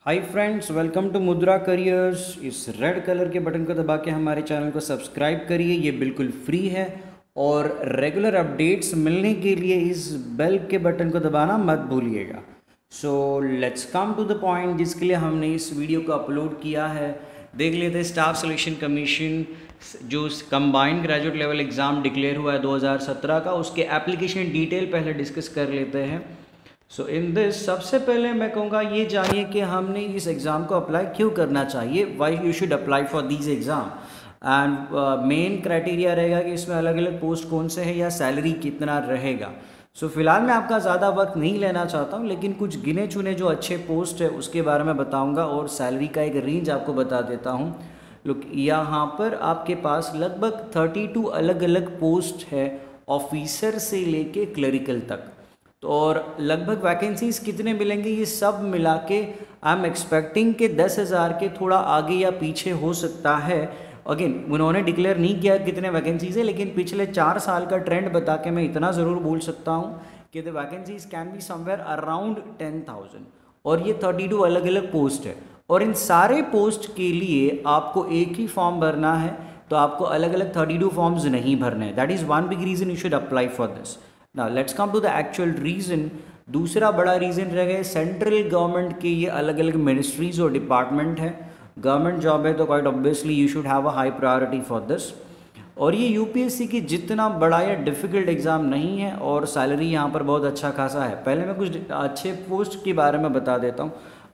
Hi friends, welcome to मुद्रा careers. इस red colour के बटन को दबा के हमारे चैनल को सब्सक्राइब करिए, ये बिल्कुल फ्री है। और रेगुलर अपडेट्स मिलने के लिए इस बेल के बटन को दबाना मत भूलिएगा। So let's come to the point जिसके लिए हमने इस वीडियो को अपलोड किया है। देख लेते हैं स्टाफ सिलेक्शन कमीशन जो combined graduate level exam declare हुआ है 2017 का, उसके एप्लीकेशन डिटेल पहले डिस्कस कर लेते हैं। सो इन दिस सबसे पहले मैं कहूँगा ये जानिए कि हमने इस एग्ज़ाम को अप्लाई क्यों करना चाहिए, why you should apply for these exam. And main criteria रहेगा कि इसमें अलग अलग पोस्ट कौन से हैं या सैलरी कितना रहेगा। सो फिलहाल मैं आपका ज़्यादा वक्त नहीं लेना चाहता हूँ, लेकिन कुछ गिने चुने जो अच्छे पोस्ट है उसके बारे में बताऊँगा और सैलरी का एक रेंज आपको बता देता हूँ। लुक, यहाँ पर आपके पास लगभग 32 अलग अलग पोस्ट है, ऑफिसर से लेके क्लरिकल तक। तो और लगभग वैकेंसीज कितने मिलेंगे ये सब मिला के आई एम एक्सपेक्टिंग कि 10,000 के थोड़ा आगे या पीछे हो सकता है। अगेन उन्होंने डिक्लेयर नहीं किया कितने वैकेंसीज है, लेकिन पिछले 4 साल का ट्रेंड बता के मैं इतना ज़रूर बोल सकता हूँ कि the vacancies can be somewhere around 10,000। और ये 32 अलग अलग पोस्ट है, और इन सारे पोस्ट के लिए आपको एक ही फॉर्म भरना है, तो आपको अलग अलग 32 फॉर्म्स नहीं भरने हैं। That is one big reason you should apply for this. Now let's come to the actual reason. दूसरा बड़ा रीज़न रह गया सेंट्रल गवर्नमेंट के ये अलग अलग मिनिस्ट्रीज और डिपार्टमेंट है। गवर्नमेंट जॉब है तो quite obviously you should have a high priority for this. और ये यूपीएससी की जितना बड़ा या डिफ़िकल्ट एग्ज़ाम नहीं है, और सैलरी यहाँ पर बहुत अच्छा खासा है। पहले मैं कुछ अच्छे पोस्ट के बारे में बता देता हूँ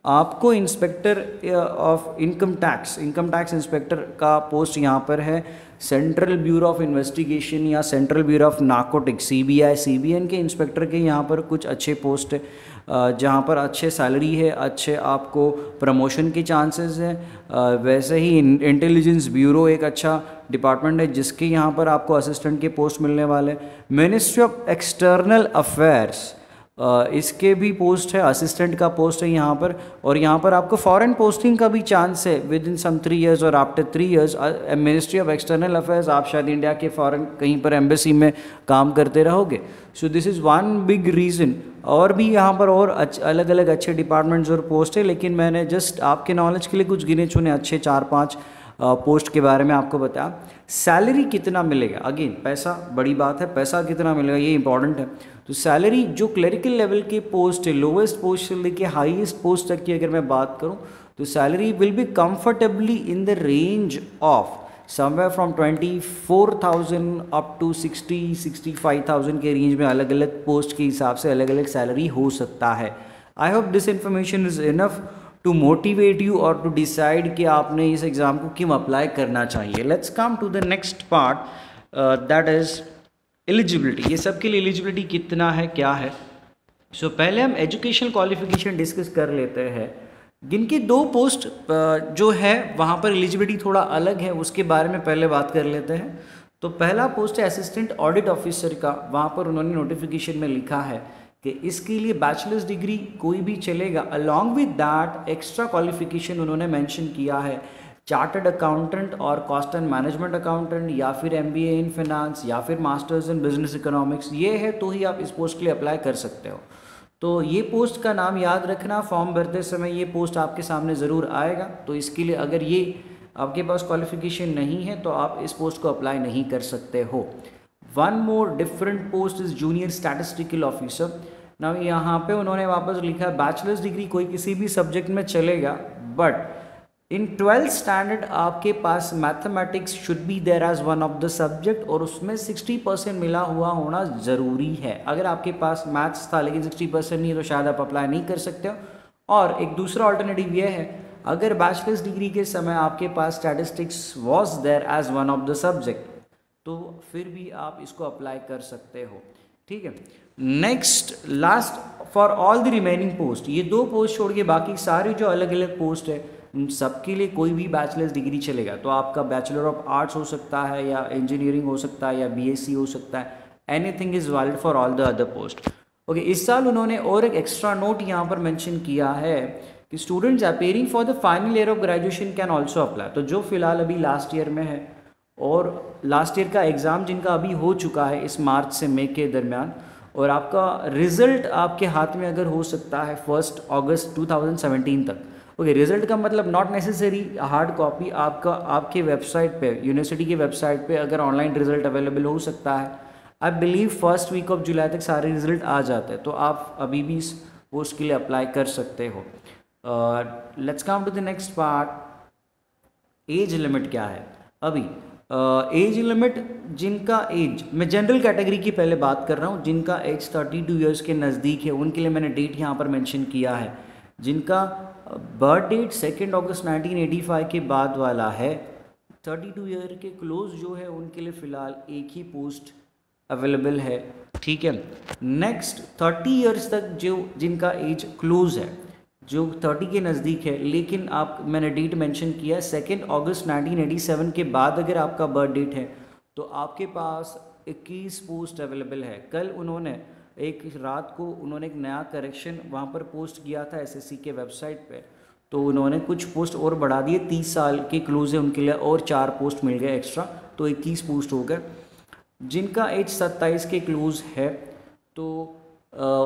आपको। Inspector of income tax inspector का पोस्ट यहाँ पर है। सेंट्रल ब्यूरो ऑफ इन्वेस्टिगेशन या central bureau of narcotics CBI CBN के इंस्पेक्टर के यहाँ पर कुछ अच्छे पोस्ट है, जहाँ पर अच्छे सैलरी है, अच्छे आपको प्रमोशन के चांसेस हैं। वैसे ही इंटेलिजेंस ब्यूरो एक अच्छा डिपार्टमेंट है जिसके यहाँ पर आपको असिस्टेंट के पोस्ट मिलने वाले। मिनिस्ट्री ऑफ एक्सटर्नल अफेयर्स इसके भी पोस्ट है, असिस्टेंट का पोस्ट है यहाँ पर। और यहाँ पर आपको फॉरेन पोस्टिंग का भी चांस है विद इन सम 3 years और after 3 years। Ministry of external affairs, आप शायद इंडिया के फॉरेन कहीं पर एम्बेसी में काम करते रहोगे। So this is one big reason. और भी यहाँ पर और अलग अलग अच्छे डिपार्टमेंट्स और पोस्ट है, लेकिन मैंने जस्ट आपके नॉलेज के लिए कुछ गिने चुने अच्छे 4-5 पोस्ट के बारे में आपको बताया। सैलरी कितना मिलेगा, अगेन पैसा बड़ी बात है, पैसा कितना मिलेगा ये इंपॉर्टेंट है। तो सैलरी जो क्लरिकल लेवल के पोस्ट है, लोवेस्ट पोस्ट से लेके हाईएस्ट पोस्ट तक की अगर मैं बात करूं, तो salary will be comfortably in the range of somewhere from 24,000 up to 60-65,000 के रेंज में अलग अलग पोस्ट के हिसाब से अलग अलग सैलरी हो सकता है। I hope this information is enough to motivate you और टू डिसाइड कि आपने इस एग्ज़ाम को क्यों अप्लाई करना चाहिए। Let's come to the next part, that is eligibility. ये सब के लिए एलिजिबिलिटी कितना है, क्या है। सो पहले हम एजुकेशन क्वालिफिकेशन डिस्कस कर लेते हैं। जिनकी 2 पोस्ट जो है वहाँ पर एलिजिबिलिटी थोड़ा अलग है, उसके बारे में पहले बात कर लेते हैं। तो पहला पोस्ट है असिस्टेंट ऑडिट ऑफिसर का। वहाँ पर उन्होंने नोटिफिकेशन में लिखा है कि इसके लिए बैचलर्स डिग्री कोई भी चलेगा। Along with that extra qualification उन्होंने मेंशन किया है चार्टर्ड अकाउंटेंट और कॉस्ट एंड मैनेजमेंट अकाउंटेंट, या फिर एमबीए इन फाइनेंस, या फिर मास्टर्स इन बिजनेस इकोनॉमिक्स। ये है तो ही आप इस पोस्ट के लिए अप्लाई कर सकते हो। तो ये पोस्ट का नाम याद रखना, फॉर्म भरते समय ये पोस्ट आपके सामने ज़रूर आएगा। तो इसके लिए अगर ये आपके पास क्वालिफिकेशन नहीं है तो आप इस पोस्ट को अप्लाई नहीं कर सकते हो। One more different post is junior statistical officer. ना यहाँ पे उन्होंने वापस लिखा बैचलर्स डिग्री कोई किसी भी सब्जेक्ट में चलेगा, बट इन 12th स्टैंडर्ड आपके पास mathematics should be there as one of the subject, और उसमें 60% मिला हुआ होना ज़रूरी है। अगर आपके पास मैथ्स था लेकिन 60% नहीं है तो शायद आप अप्लाई नहीं कर सकते हो। और एक दूसरा ऑल्टरनेटिव ये है, अगर बैचलर्स डिग्री के समय आपके पास statistics was there as one of the subject, तो फिर भी आप इसको अप्लाई कर सकते हो। ठीक है। Next last for all the remaining post, ये 2 पोस्ट छोड़ के बाकी सारे जो अलग अलग पोस्ट है सबके लिए कोई भी बैचलर्स डिग्री चलेगा। तो आपका बैचलर ऑफ आर्ट्स हो सकता है, या इंजीनियरिंग हो सकता है, या बीएससी हो सकता है। Anything is valid for all the other post. Okay, इस साल उन्होंने और एक एक्स्ट्रा नोट यहाँ पर मेंशन किया है कि students appearing for the final year of graduation can also apply. तो जो फिलहाल अभी लास्ट ईयर में है और लास्ट ईयर का एग्ज़ाम जिनका अभी हो चुका है इस मार्च से मई के दरमियान, और आपका रिज़ल्ट आपके हाथ में अगर हो सकता है 1 अगस्त 2017 तक। ओके, रिज़ल्ट का मतलब नॉट नेसेसरी हार्ड कॉपी, आपका आपके वेबसाइट पे, यूनिवर्सिटी की वेबसाइट पे अगर ऑनलाइन रिज़ल्ट अवेलेबल हो सकता है। I believe first week of July तक सारे रिज़ल्ट आ जाते हैं, तो आप अभी भी इस पोस्ट के लिए अप्लाई कर सकते हो। Let's come to the next part, age limit क्या है अभी। एज लिमिट, जिनका एज, मैं जनरल कैटेगरी की पहले बात कर रहा हूँ, जिनका एज 32 ईयर्स के नज़दीक है उनके लिए मैंने डेट यहाँ पर मेंशन किया है। जिनका बर्थ डेट 2 अगस्त 1985 के बाद वाला है, 32 ईयर के क्लोज जो है उनके लिए फ़िलहाल एक ही पोस्ट अवेलेबल है, ठीक है। नेक्स्ट 30 ईयर्स तक जो जिनका एज क्लोज है, जो 30 के नज़दीक है, लेकिन आप, मैंने डेट मेंशन किया 2 अगस्त 1987 के बाद अगर आपका बर्थ डेट है तो आपके पास 21 पोस्ट अवेलेबल है। कल उन्होंने एक रात को उन्होंने एक नया करेक्शन वहाँ पर पोस्ट किया था एसएससी के वेबसाइट पे, तो उन्होंने कुछ पोस्ट और बढ़ा दिए, 30 साल के क्लोज है उनके लिए और 4 पोस्ट मिल गए एक्स्ट्रा, तो 21 पोस्ट हो गए। जिनका एज 27 के क्लोज है तो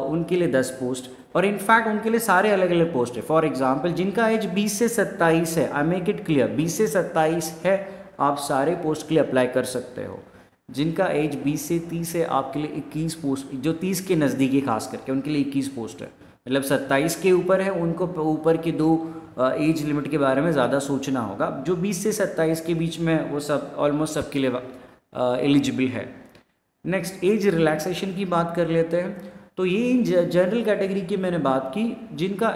उनके लिए 10 पोस्ट, और इनफैक्ट उनके लिए सारे अलग अलग पोस्ट है। फॉर एग्जांपल जिनका एज 20 से 27 है, आई मेक इट क्लियर, 20 से 27 है, आप सारे पोस्ट के लिए अप्लाई कर सकते हो। जिनका एज 20 से 30 है आपके लिए 21 पोस्ट, जो 30 के नज़दीक है खास करके उनके लिए 21 पोस्ट है। मतलब 27 के ऊपर है उनको ऊपर के 2 एज लिमिट के बारे में ज़्यादा सोचना होगा। जो 20 से 27 के बीच में वो सब ऑलमोस्ट सबके लिए एलिजिबल है। नेक्स्ट एज रिलैक्सेशन की बात कर लेते हैं। तो ये जनरल कैटेगरी की मैंने बात की। जिनका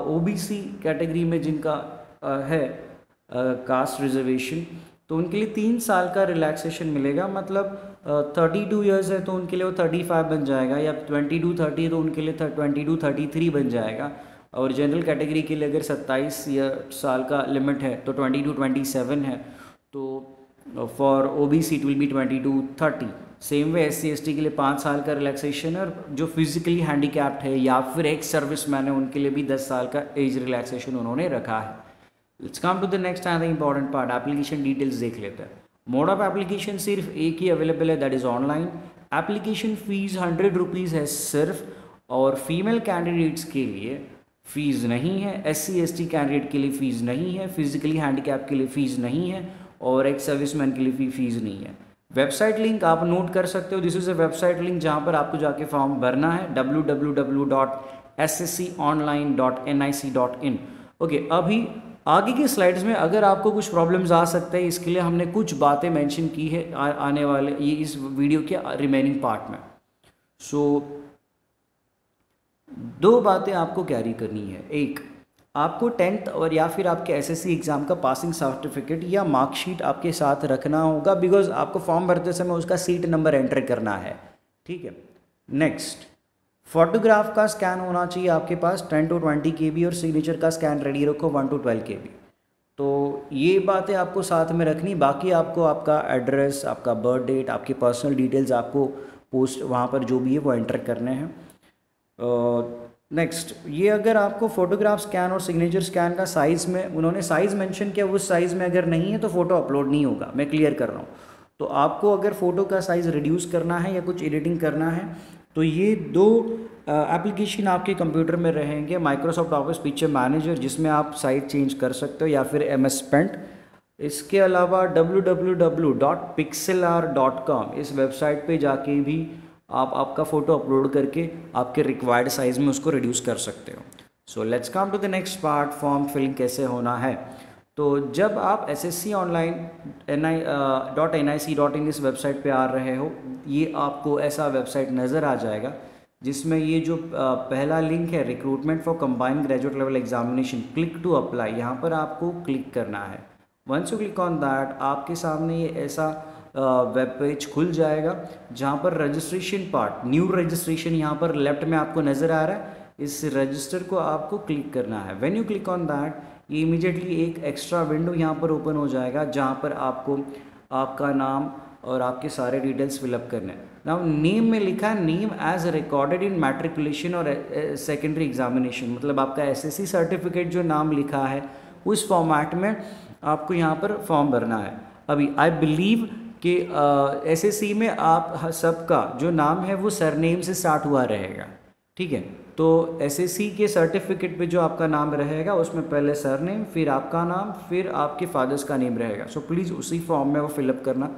ओबीसी कैटेगरी में जिनका है कास्ट रिजर्वेशन, तो उनके लिए 3 साल का रिलैक्सेशन मिलेगा। मतलब 32 ईयर्स है तो उनके लिए वो 35 बन जाएगा, या 22-30 तो उनके लिए 22-33 बन जाएगा। और जनरल कैटेगरी के लिए अगर 27 साल का लिमिट है तो 22-27 है, तो for OBC it will be 22-30। Same way SC/ST के लिए 5 साल का रिलैक्सेशन है, और जो फिजिकली हैंडीकैप्ड है या फिर एक्स सर्विसमैन है उनके लिए भी 10 साल का एज रिलैक्सेशन उन्होंने रखा है। Let's come to the next and the important part, application details देख लेते हैं। मोड ऑफ एप्लीकेशन सिर्फ एक ही अवेलेबल है, that is online. Application fees 100 rupees है सिर्फ, और फीमेल कैंडिडेट्स के लिए फ़ीस नहीं है, SC/ST कैंडिडेट के लिए फ़ीस नहीं है, फिजिकली हैंडीकैप के लिए फ़ीस नहीं है, और एक्स सर्विसमैन के लिए भी फ़ीस नहीं है। वेबसाइट लिंक आप नोट कर सकते हो, this is a website link जहाँ पर आपको जाके फॉर्म भरना है, www.ssconline.nic.in। ओके, अभी आगे की स्लाइड्स में अगर आपको कुछ प्रॉब्लम्स आ सकते हैं, इसके लिए हमने कुछ बातें मेंशन की है आने वाले ये इस वीडियो के रिमेनिंग पार्ट में। सो 2 बातें आपको कैरी करनी है। एक, आपको 10th और या फिर आपके एसएससी एग्ज़ाम का पासिंग सर्टिफिकेट या मार्कशीट आपके साथ रखना होगा, बिकॉज आपको फॉर्म भरते समय उसका सीट नंबर एंटर करना है, ठीक है। नेक्स्ट, फोटोग्राफ का स्कैन होना चाहिए आपके पास 10 to 20 KB, और सिग्नेचर का स्कैन रेडी रखो 1 to 12 KB। तो ये बातें आपको साथ में रखनी। बाकी आपको आपका एड्रेस, आपका बर्थ डेट, आपकी पर्सनल डिटेल्स आपको पोस्ट वहाँ पर जो भी है वो एंटर करने हैं। नेक्स्ट, ये अगर आपको फ़ोटोग्राफ स्कैन और सिग्नेचर स्कैन का साइज़ में उन्होंने साइज़ मेंशन किया, उस साइज़ में अगर नहीं है तो फ़ोटो अपलोड नहीं होगा, मैं क्लियर कर रहा हूँ। तो आपको अगर फ़ोटो का साइज़ रिड्यूस करना है या कुछ एडिटिंग करना है तो ये 2 एप्लीकेशन आपके कंप्यूटर में रहेंगे, माइक्रोसॉफ्ट ऑफिस पिक्चर मैनेजर जिसमें आप साइज चेंज कर सकते हो, या फिर MS Paint। इसके अलावा www.pixlr.com इस वेबसाइट पे जाके भी आप आपका फ़ोटो अपलोड करके आपके रिक्वायर्ड साइज़ में उसको रिड्यूस कर सकते हो। So let's come to the next part, form filling कैसे होना है। तो जब आप ssconline.nic.in इस वेबसाइट पे आ रहे हो, ये आपको ऐसा वेबसाइट नज़र आ जाएगा जिसमें ये जो पहला लिंक है, recruitment for combined graduate level examination, click to apply, यहाँ पर आपको क्लिक करना है। Once you click on that, आपके सामने ये ऐसा वेब पेज खुल जाएगा जहाँ पर रजिस्ट्रेशन पार्ट, न्यू रजिस्ट्रेशन यहाँ पर लेफ्ट में आपको नज़र आ रहा है, इस रजिस्टर को आपको क्लिक करना है। When you click on that, ये इमीडिएटली एक एक्स्ट्रा विंडो यहाँ पर ओपन हो जाएगा जहाँ पर आपको आपका नाम और आपके सारे डिटेल्स फिलअप करने हैं। नाउ नेम में लिखा है name as recorded in matriculation और सेकेंडरी एग्जामिनेशन, मतलब आपका SSC सर्टिफिकेट जो नाम लिखा है उस फॉर्मेट में आपको यहाँ पर फॉर्म भरना है। अभी आई बिलीव कि एसएससी में आप सबका जो नाम है वो सरनेम से स्टार्ट हुआ रहेगा, ठीक है। तो एसएससी के सर्टिफिकेट पे जो आपका नाम रहेगा उसमें पहले सरनेम, फिर आपका नाम, फिर आपके फादर्स का नेम रहेगा। सो प्लीज़ उसी फॉर्म में वो फिलअप करना।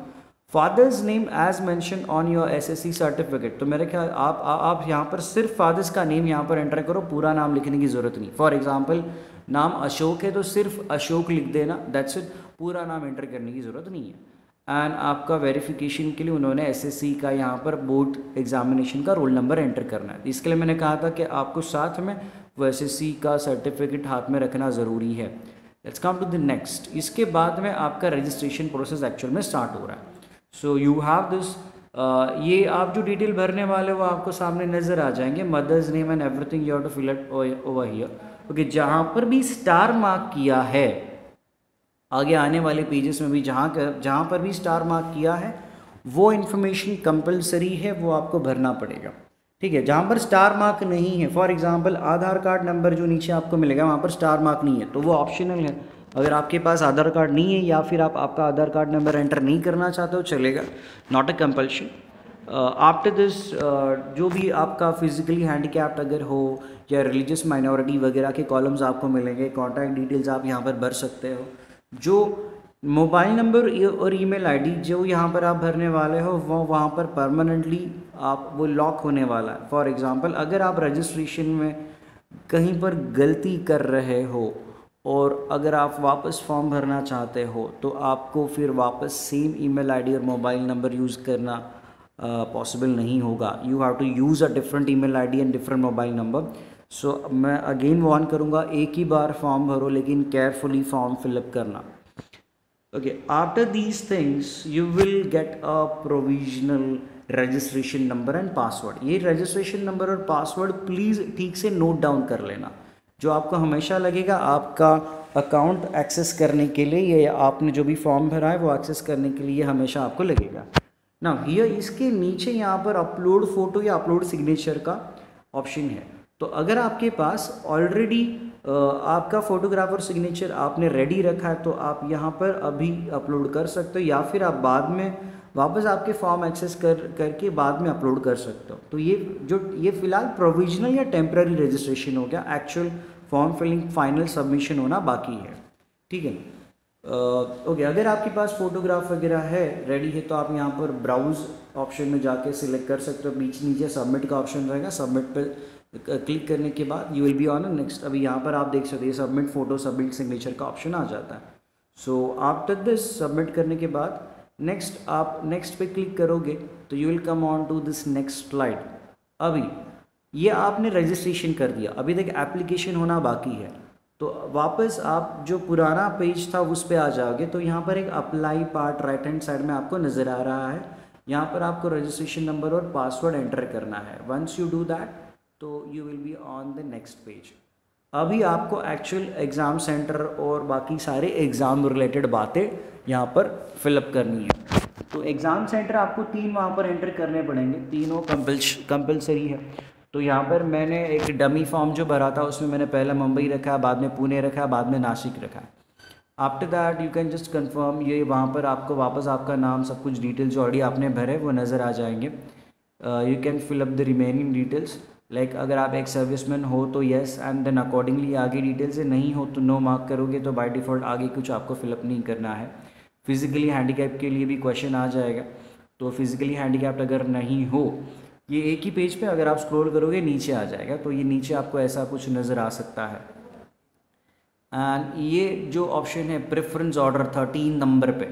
Father's name as mention on your SSC certificate. तो मेरे ख्याल आप यहाँ पर सिर्फ फादर्स का नेम यहाँ पर एंटर करो, पूरा नाम लिखने की ज़रूरत नहीं। फॉर एग्जांपल नाम अशोक है तो सिर्फ अशोक लिख देना, दैट्स इट, पूरा नाम एंटर करने की ज़रूरत नहीं है। एंड आपका वेरिफिकेशन के लिए उन्होंने एसएससी का यहाँ पर बोर्ड एग्जामिनेशन का रोल नंबर एंटर करना है। इसके लिए मैंने कहा था कि आपको साथ में वो एसएससी का सर्टिफिकेट हाथ में रखना ज़रूरी है। Let's come to the next. इसके बाद में आपका रजिस्ट्रेशन प्रोसेस एक्चुअल में स्टार्ट हो रहा है। सो यू हैव दिस, ये आप जो डिटेल भरने वाले वो आपको सामने नज़र आ जाएंगे, mother's name and everything you have to fill it over here. Okay, जहाँ पर भी स्टार मार्क किया है, आगे आने वाले पेजेस में भी जहाँ पर भी स्टार मार्क किया है वो इन्फॉर्मेशन कंपलसरी है, वो आपको भरना पड़ेगा, ठीक है। जहाँ पर स्टार मार्क नहीं है, for example Aadhaar card number जो नीचे आपको मिलेगा वहाँ पर स्टार मार्क नहीं है तो वो ऑप्शनल है। अगर आपके पास आधार कार्ड नहीं है या फिर आप आपका आधार कार्ड नंबर एंटर नहीं करना चाहते हो चलेगा, not a compulsion. After this जो भी आपका फिजिकली हैंडीकैप्ड अगर हो या रिलीजियस माइनॉरिटी वगैरह के कॉलम्स आपको मिलेंगे, कॉन्टैक्ट डिटेल्स आप यहाँ पर भर सकते हो। जो मोबाइल नंबर और ईमेल आईडी जो यहाँ पर आप भरने वाले हो वो वहाँ पर परमानेंटली आप वो लॉक होने वाला है। फॉर एग्ज़ाम्पल अगर आप रजिस्ट्रेशन में कहीं पर गलती कर रहे हो और अगर आप वापस फॉर्म भरना चाहते हो तो आपको फिर वापस सेम ईमेल आईडी और मोबाइल नंबर यूज़ करना पॉसिबल नहीं होगा। You have to use a different email ID and different mobile number. So मैं अगेन वार्न करूँगा, एक ही बार फॉर्म भरो लेकिन केयरफुली फॉर्म फिलअप करना। Okay, after these things you will get a provisional registration number and password. ये registration number और password please ठीक से नोट डाउन कर लेना, जो आपको हमेशा लगेगा आपका अकाउंट एक्सेस करने के लिए या आपने जो भी फॉर्म भरा है वो एक्सेस करने के लिए हमेशा आपको लगेगा ना। हियर इसके नीचे यहाँ पर अपलोड फ़ोटो या अपलोड सिग्नेचर का ऑप्शन है। तो अगर आपके पास ऑलरेडी आपका फ़ोटोग्राफ और सिग्नेचर आपने रेडी रखा है तो आप यहाँ पर अभी अपलोड कर सकते हो या फिर आप बाद में वापस आपके फॉर्म एक्सेस करके बाद में अपलोड कर सकते हो। तो ये फ़िलहाल प्रोविजनल या टेम्पररी रजिस्ट्रेशन हो गया, actual form filling final submission होना बाकी है, ठीक है। ओके, अगर आपके पास फ़ोटोग्राफ वगैरह है रेडी है तो आप यहाँ पर ब्राउज़ ऑप्शन में जाके सिलेक्ट कर सकते हो। बीच नीचे सबमिट का ऑप्शन रहेगा, सबमिट पर क्लिक करने के बाद you will be on next. अभी यहाँ पर आप देख सकते हैं सबमिट फ़ोटो सबमिट सिग्नेचर का ऑप्शन आ जाता है। सो आफ्टर दिस सबमिट करने के बाद नेक्स्ट आप नेक्स्ट पे क्लिक करोगे तो you will come on to this next slide. अभी ये आपने रजिस्ट्रेशन कर दिया, अभी तक एप्लीकेशन होना बाकी है, तो वापस आप जो पुराना पेज था उस पर आ जाओगे तो यहाँ पर एक apply part right hand side में आपको नज़र आ रहा है। यहाँ पर आपको रजिस्ट्रेशन नंबर और पासवर्ड एंटर करना है। वंस यू डू दैट तो you will be on the next page. अभी आपको एक्चुअल एग्ज़ाम सेंटर और बाकी सारे एग्ज़ाम रिलेटेड बातें यहाँ पर फिलअप करनी है। तो एग्ज़ाम सेंटर आपको 3 वहाँ पर एंटर करने पड़ेंगे, तीनों कंपलसरी है। तो यहाँ पर मैंने एक डमी फॉर्म जो भरा था उसमें मैंने पहले मुंबई रखा, बाद में पुणे रखा, बाद में नासिक रखा। After that you can just confirm, ये वहाँ पर आपको वापस आपका नाम सब कुछ डिटेल्स जो ऑलरेडी आपने भरे वो नज़र आ जाएंगे। You can fill up the remaining details, like अगर आप एक सर्विसमैन हो तो येस एंड देन अकॉर्डिंगली आगे डिटेल्स है, नहीं हो तो नो मार्क करोगे तो बाय डिफ़ॉल्ट आगे कुछ आपको फिलअप नहीं करना है। फिज़िकली हैंडीकैप के लिए भी क्वेश्चन आ जाएगा, तो फिज़िकली हैंडीकैप्ड अगर नहीं हो, ये एक ही पेज पे अगर आप स्क्रॉल करोगे नीचे आ जाएगा, तो ये नीचे आपको ऐसा कुछ नज़र आ सकता है। एंड ये जो ऑप्शन है प्रेफरेंस ऑर्डर 13 नंबर पे,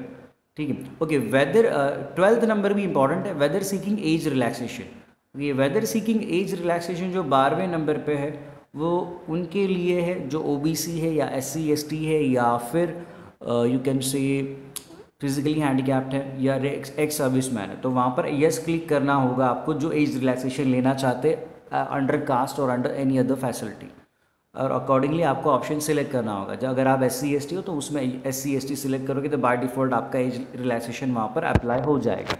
ठीक है। ओके, वेदर 12th नंबर भी इंपॉर्टेंट है, वेदर सीकिंग एज रिलैक्सेशन। ये वेदर सीकिंग एज रिलैक्सेशन जो 12वें नंबर पे है वो उनके लिए है जो ओबीसी है या SC ST है या फिर you can say physically handicapped है या एक्स सर्विसमैन है। तो वहाँ पर यस क्लिक करना होगा आपको, जो एज रिलैक्सेशन लेना चाहते अंडर कास्ट और अंडर एनी अदर फैसिलिटी, और अकॉर्डिंगली आपको ऑप्शन सिलेक्ट करना होगा। जब अगर आप SC ST हो तो उसमें SC ST सिलेक्ट करोगे तो बाय डिफ़ॉल्ट आपका एज रिलैक्सेशन वहाँ पर अप्लाई हो जाएगा।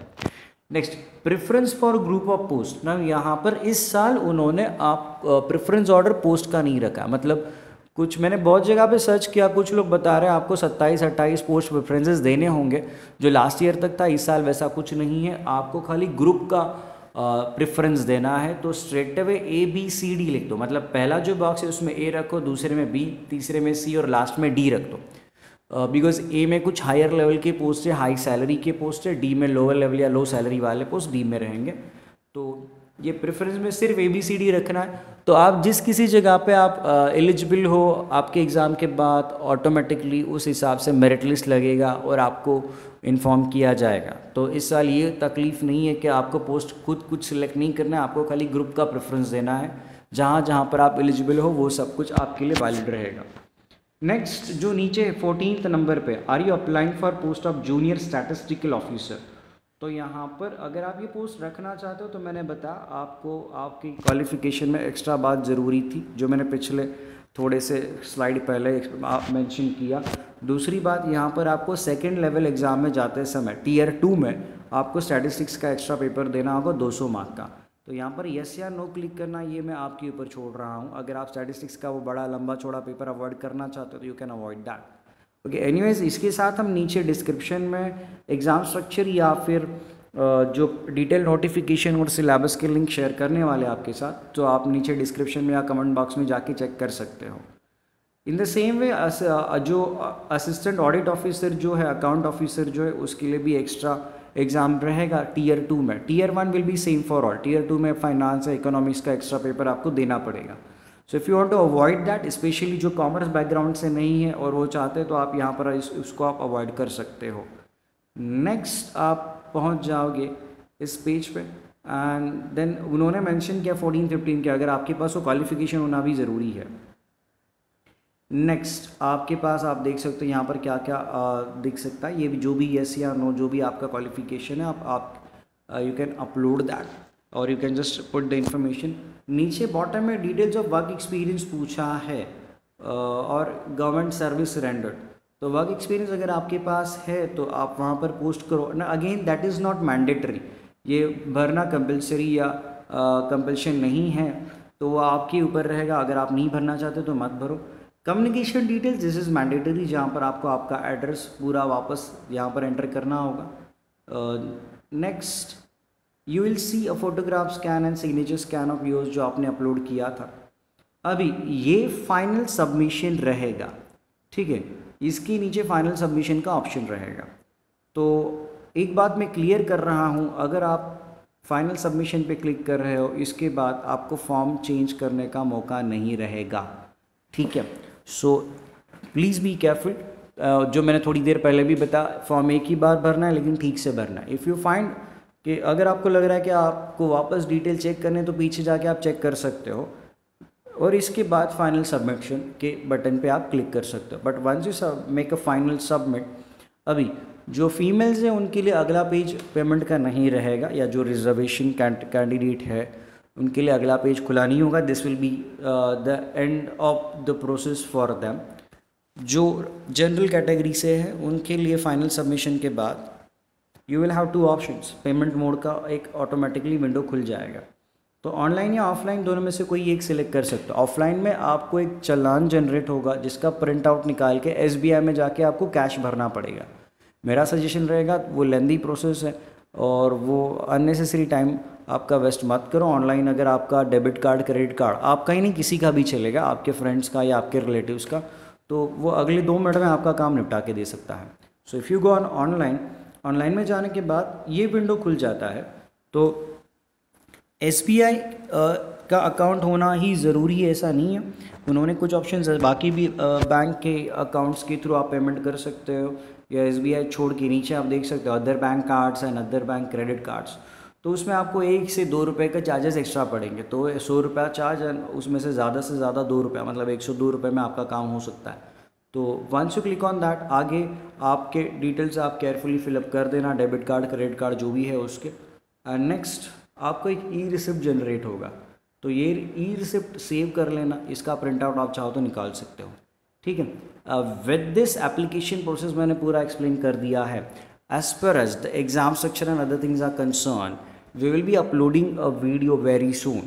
Next, preference for group of post ना, यहाँ पर इस साल उन्होंने आप प्रेफरेंस ऑर्डर पोस्ट का नहीं रखा, मतलब कुछ मैंने बहुत जगह पे सर्च किया, कुछ लोग बता रहे हैं आपको 27-28 पोस्ट प्रेफरेंसेस देने होंगे जो लास्ट ईयर तक था। इस साल वैसा कुछ नहीं है, आपको खाली ग्रुप का प्रेफरेंस देना है। तो स्ट्रेट अवे ABCD लिख दो, मतलब पहला जो बॉक्स है उसमें A रखो, दूसरे में B, तीसरे में C और लास्ट में D रख दो। बिकॉज A में कुछ हायर लेवल के पोस्ट है, हाई सैलरी के पोस्ट है, D में लोअर लेवल या लो सैलरी वाले पोस्ट D में रहेंगे। तो ये प्रेफरेंस में सिर्फ ABCD रखना है। तो आप जिस किसी जगह पे आप एलिजिबल हो, आपके एग्ज़ाम के बाद ऑटोमेटिकली उस हिसाब से मेरिट लिस्ट लगेगा और आपको इन्फॉर्म किया जाएगा। तो इस साल ये तकलीफ़ नहीं है कि आपको पोस्ट खुद कुछ सिलेक्ट नहीं करना है, आपको खाली ग्रुप का प्रेफरेंस देना है। जहाँ जहाँ पर आप एलिजिबल हो वो सब कुछ आपके लिए वैलिड रहेगा। नेक्स्ट जो नीचे 14th नंबर पे, are you applying for post of junior statistical officer. तो यहाँ पर अगर आप ये पोस्ट रखना चाहते हो तो मैंने बताया आपको आपकी क्वालिफ़िकेशन में एक्स्ट्रा बात ज़रूरी थी, जो मैंने पिछले थोड़े से स्लाइड पहले आप मेंशन किया। दूसरी बात, यहाँ पर आपको सेकंड लेवल एग्ज़ाम में जाते समय Tier 2 में आपको स्टैटिस्टिक्स का एक्स्ट्रा पेपर देना होगा 200 मार्क का। तो यहाँ पर यस या नो क्लिक करना ये मैं आपके ऊपर छोड़ रहा हूँ। अगर आप स्टैटिस्टिक्स का वो बड़ा लंबा चौड़ा पेपर अवॉइड करना चाहते हो तो you can avoid that. Okay, anyways इसके साथ हम नीचे डिस्क्रिप्शन में एग्ज़ाम स्ट्रक्चर या फिर जो डिटेल नोटिफिकेशन और सिलेबस के लिंक शेयर करने वाले आपके साथ, तो आप नीचे डिस्क्रिप्शन में या कमेंट बॉक्स में जाके चेक कर सकते हो। इन द सेम वे जो असिस्टेंट ऑडिट ऑफिसर जो है, अकाउंट ऑफिसर जो है, उसके लिए भी एक्स्ट्रा एग्ज़ाम रहेगा Tier 2 में। Tier 1 will be same for all, Tier 2 में फाइनेंस या इकोनॉमिक्स का एक्स्ट्रा पेपर आपको देना पड़ेगा। So if you want to avoid that, specially जो कॉमर्स बैकग्राउंड से नहीं है और वो चाहते हैं, तो आप यहाँ पर उसको आप अवॉइड कर सकते हो। नेक्स्ट आप पहुँच जाओगे इस पेज पे एंड देन उन्होंने मेंशन किया 14-15 के, अगर आपके पास वो क्वालिफिकेशन होना भी ज़रूरी है। नेक्स्ट आपके पास आप देख सकते हो यहाँ पर क्या क्या दिख सकता है, ये भी जो भी यस या नो जो भी आपका क्वालिफिकेशन है, आप यू कैन अपलोड दैट और you can just put the information. नीचे बॉटम में डिटेल्स ऑफ वर्क एक्सपीरियंस पूछा है और गवर्नमेंट सर्विस रेंडर्ड। तो वर्क एक्सपीरियंस अगर आपके पास है तो आप वहाँ पर पोस्ट करो ना। Again that is not mandatory, ये भरना कंपलसरी या कंपल्शन नहीं है, तो वो आपके ऊपर रहेगा। अगर आप नहीं भरना चाहते तो मत भरो। Communication details this is mandatory, जहाँ पर आपको आपका एड्रेस पूरा वापस यहाँ पर एंटर करना होगा। Next you will see a photograph scan and signature scan of yours जो आपने अपलोड किया था। अभी ये फाइनल सबमिशन रहेगा, ठीक है, इसके नीचे फाइनल सबमिशन का ऑप्शन रहेगा। तो एक बात मैं क्लियर कर रहा हूँ, अगर आप फाइनल सबमिशन पे क्लिक कर रहे हो, इसके बाद आपको फॉर्म चेंज करने का मौका नहीं रहेगा, ठीक है। So please be careful. जो मैंने थोड़ी देर पहले भी बताया, फॉर्म एक ही बार भरना है लेकिन ठीक से भरना है। इफ़ यू फाइंड कि अगर आपको लग रहा है कि आपको वापस डिटेल चेक करने, तो पीछे जाके आप चेक कर सकते हो और इसके बाद फाइनल सबमिशन के बटन पे आप क्लिक कर सकते हो। But once you make a final submit, अभी जो फीमेल्स हैं उनके लिए अगला पेज पेमेंट का नहीं रहेगा, या जो रिजर्वेशन कैंडिडेट है उनके लिए अगला पेज खुला नहीं होगा। This will be the end of the process for them. जो जनरल कैटेगरी से है उनके लिए फाइनल सबमिशन के बाद you will have 2 options. Payment mode का एक ऑटोमेटिकली विंडो खुल जाएगा, तो ऑनलाइन या ऑफलाइन दोनों में से कोई एक सिलेक्ट कर सकते हो। ऑफलाइन में आपको एक चालान जनरेट होगा जिसका प्रिंट आउट निकाल के SBI में जाके आपको कैश भरना पड़ेगा। मेरा सजेशन रहेगा, वो लेंदी प्रोसेस है और वो अननेसेसरी टाइम आपका वेस्ट मत करो। ऑनलाइन अगर आपका डेबिट कार्ड, क्रेडिट कार्ड, आपका ही नहीं किसी का भी चलेगा, आपके फ्रेंड्स का या आपके रिलेटिव्स का, तो वो अगले 2 मिनट में आपका काम निपटा के दे सकता है। सो if you go on online में जाने के बाद ये विंडो खुल जाता है। तो SBI का अकाउंट होना ही ज़रूरी है ऐसा नहीं है, उन्होंने कुछ ऑप्शंस बाकी भी बैंक के अकाउंट्स के थ्रू आप पेमेंट कर सकते हो, या SBI छोड़ के नीचे आप देख सकते हो other bank cards and other bank credit cards. तो उसमें आपको 1 से 2 रुपये का चार्जेस एक्स्ट्रा पड़ेंगे, तो 100 रुपया चार्ज है, उसमें से ज़्यादा 2 रुपया, मतलब 102 रुपये में आपका काम हो सकता है। तो once you click on that, आगे आपके डिटेल्स आप केयरफुली फिलअप कर देना, डेबिट कार्ड, क्रेडिट कार्ड जो भी है उसके। एंड नेक्स्ट आपको एक ई-रिसिप्ट जनरेट होगा, तो ये ई-रिसिप्ट सेव कर लेना, इसका प्रिंट आउट आप चाहो तो निकाल सकते हो, ठीक है। विद दिस एप्लीकेशन प्रोसेस मैंने पूरा एक्सप्लेन कर दिया है। As far as the exam structure and other things are concern, we will be uploading a video very soon,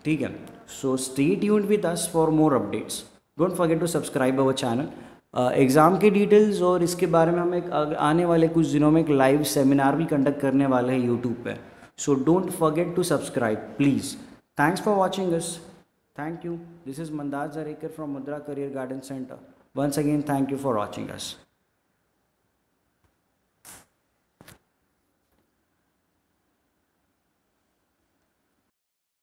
ठीक है। So stay tuned with us for more updates. Don't forget to subscribe our channel. Exam की details और इसके बारे में हम एक आने वाले कुछ दिनों में एक लाइव सेमिनार भी कंडक्ट करने वाले हैं यूट्यूब पे। So don't forget to subscribe please. Thanks for watching us. Thank you. This is Mandar Jarekar from Mudra career guidance centre. Once again thank you for watching us.